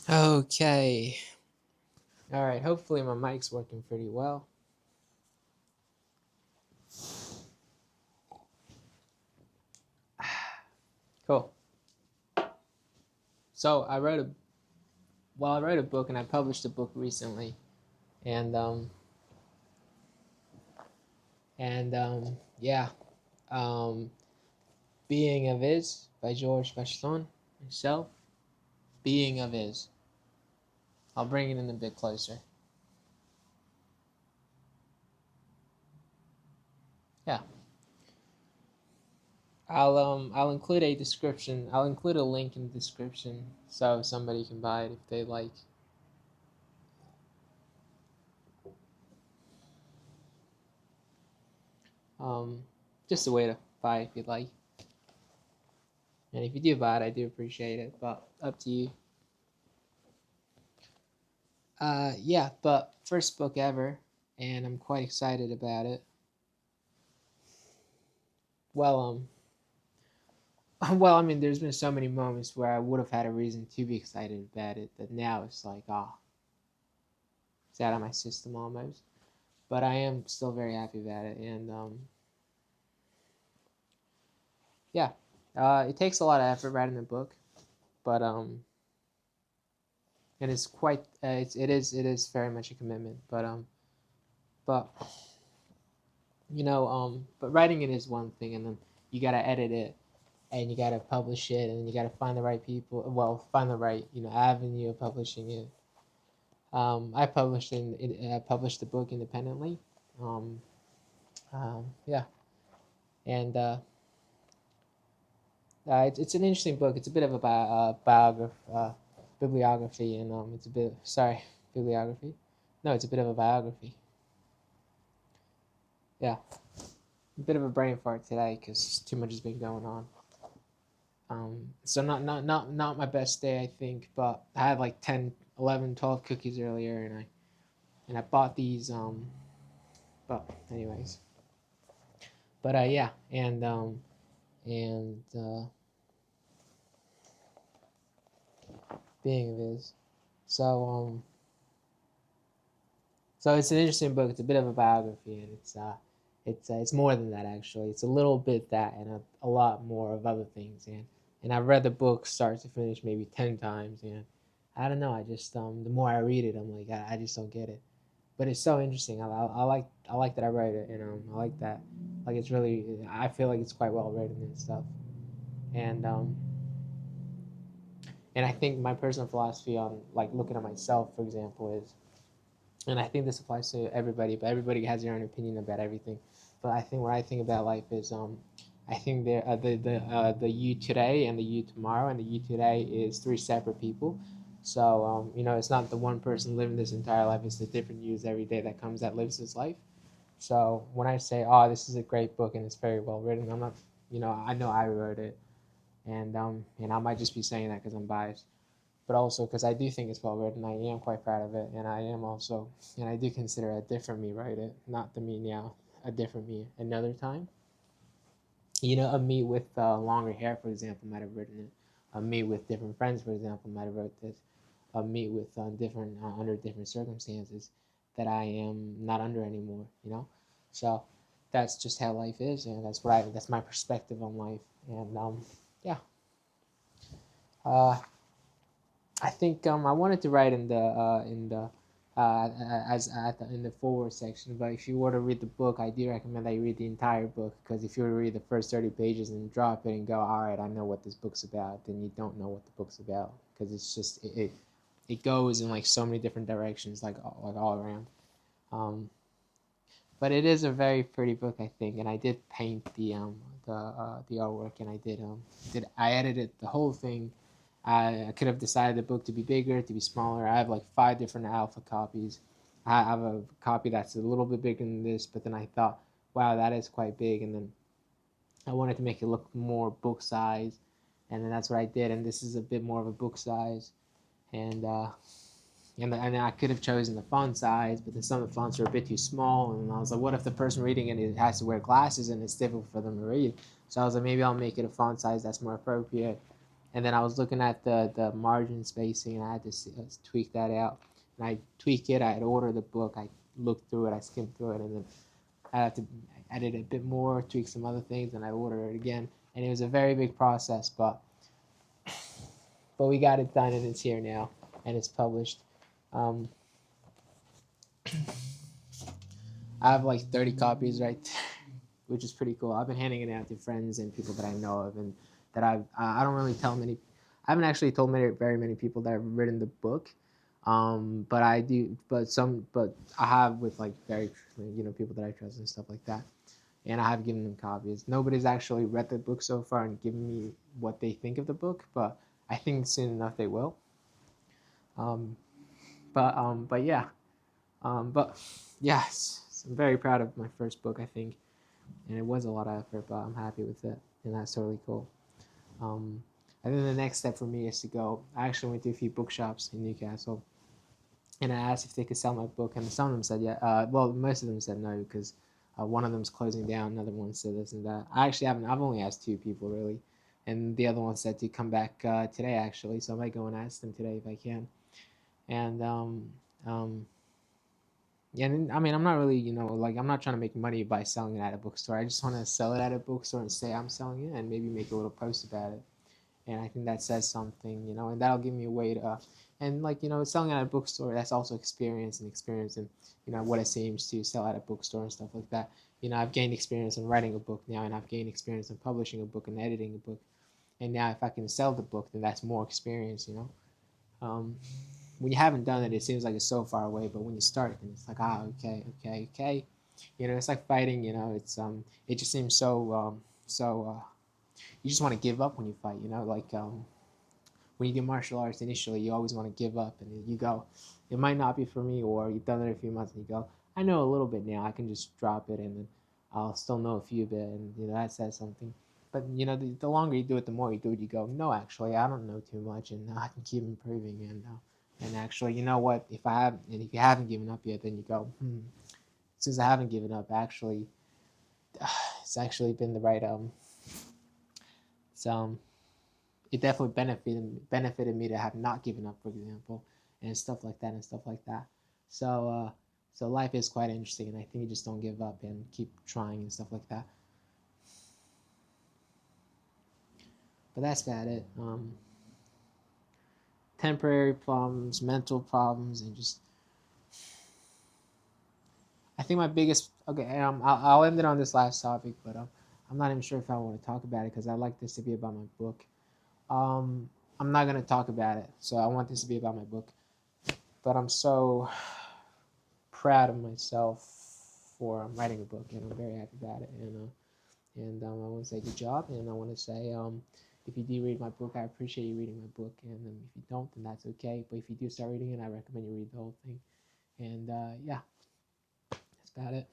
Okay. All right. Hopefully my mic's working pretty well. Cool. So I wrote a book and I published a book recently, and yeah, um, Being of Is by George Vashon himself. Being of Is. I'll bring it in a bit closer. Yeah. I'll include a description. I'll include a link in the description so somebody can buy it if they like. Um, just a way to buy if you'd like. And if you do buy it, I do appreciate it, but up to you. Yeah, but first book ever, and I'm quite excited about it. Well, well, I mean, there's been so many moments where I would have had a reason to be excited about it that now it's like, it's out of my system almost. But I am still very happy about it, and yeah, it takes a lot of effort writing the book, but and it's quite, it is very much a commitment, but but writing it is one thing, and then you gotta edit it, and you gotta publish it, and you gotta find the right people. Well, find the right avenue of publishing it. I published the book independently. Um, yeah, and it's an interesting book. It's a bit of a bibliography, and it's a bit sorry bibliography. No, it's a bit of a biography. Yeah, a bit of a brain fart today because too much has been going on. So not my best day, I think, but I had like 10, 11, 12 cookies earlier, and I bought these. But anyways, but yeah, and being of is so so it's an interesting book. It's a bit of a biography, and it's more than that actually. It's a little bit that and a lot more of other things, and I've read the book start to finish maybe 10 times, and I don't know. I just the more I read it, I'm like I just don't get it. But it's so interesting. I like that I write it, and I like that. Like it's really, I feel like it's quite well written and stuff. And and I think my personal philosophy on like looking at myself, for example, is, and I think this applies to everybody, but everybody has their own opinion about everything. But I think what I think about life is, I think there the you today and the you tomorrow, and the you today is three separate people. So it's not the one person living this entire life. It's the different yous every day that comes that lives his life. So when I say, "Oh, this is a great book and it's very well written," I'm not, I know I wrote it, and I might just be saying that because I'm biased, but also because I do think it's well written. I am quite proud of it, and I am also, and I do consider a different me write it, not the me now, a different me another time. A me with longer hair, for example, might have written it. A me with different friends, for example, might have wrote this. A me with different under different circumstances that I am not under anymore. So that's just how life is, and that's my perspective on life, and yeah. Uh, I think I wanted to write in the forward section, but if you were to read the book, I do recommend that you read the entire book, because if you were to read the first 30 pages and drop it and go, all right, I know what this book's about, then you don't know what the book's about, because it's just it goes in like so many different directions, like all around. Um, but it is a very pretty book, I think, and I did paint the artwork, and I edited the whole thing. I could have decided the book to be bigger, to be smaller. I have like 5 different alpha copies. I have a copy that's a little bit bigger than this, but then I thought, wow, that is quite big, and then I wanted to make it look more book size, and then that's what I did. And this is a bit more of a book size, and and I could have chosen the font size, but then some of the fonts are a bit too small, and I was like, what if the person reading it has to wear glasses and it's difficult for them to read? So I was like, maybe I'll make it a font size that's more appropriate. And then I was looking at the margin spacing, and I had to tweak that out. And I tweak it. I'd order the book. I looked through it. I skimmed through it, and then I had to edit it a bit more, tweak some other things, and I order it again. And it was a very big process, but we got it done, and it's here now, and it's published. Um, I have like 30 copies right there, which is pretty cool. I've been handing it out to friends and people that I know of, and that I don't really tell many. I haven't actually told very many people that I've written the book, but I do. But I have with like very people that I trust and stuff like that, and I have given them copies. Nobody's actually read the book so far and given me what they think of the book, but I think soon enough they will. Um, but yeah, but yes, I'm very proud of my first book. I think, and it was a lot of effort, but I'm happy with it, and that's totally cool. Um, I think the next step for me is to go. I actually went to a few bookshops in Newcastle, and I asked if they could sell my book, and some of them said yeah. Well, most of them said no because one of them's closing down, another one said this and that. I actually haven't. I've only asked two people really, and the other one said to come back today actually. So I might go and ask them today if I can. And um, yeah, and I mean, I'm not really, like, I'm not trying to make money by selling it at a bookstore. I just want to sell it at a bookstore and say I'm selling it and maybe make a little post about it. And I think that says something, and that'll give me a way to, and like, selling at a bookstore, that's also experience and, what it seems to sell at a bookstore and stuff like that. I've gained experience in writing a book now, and I've gained experience in publishing a book and editing a book. And now if I can sell the book, then that's more experience. Um, when you haven't done it, it seems like it's so far away. But when you start, and it's like, okay. It's like fighting. It just seems so. You just want to give up when you fight. Like when you do martial arts initially, you always want to give up, and you go, it might not be for me, or you've done it a few months, and you go, I know a little bit now. I can just drop it, and then I'll still know a few bit, and that says something. But the longer you do it, the more you do it. You go, no, actually, I don't know too much, and I can keep improving, and actually, you know what? If you haven't given up yet, then you go, since I haven't given up, actually, it's actually been the right it's it definitely benefited me to have not given up, for example, and stuff like that and stuff like that. So so life is quite interesting, and I think you just don't give up and keep trying and stuff like that. But that's about it. Temporary problems, mental problems, and just I think my biggest okay. I'll end it on this last topic, but I'm not even sure if I want to talk about it because I like this to be about my book. Um, I'm not gonna talk about it, so I want this to be about my book. But I'm so proud of myself for writing a book, and I'm very happy about it. And I want to say good job, and I want to say if you do read my book, I appreciate you reading my book, and if you don't, then that's okay. But if you do start reading it, I recommend you read the whole thing. And yeah, that's about it.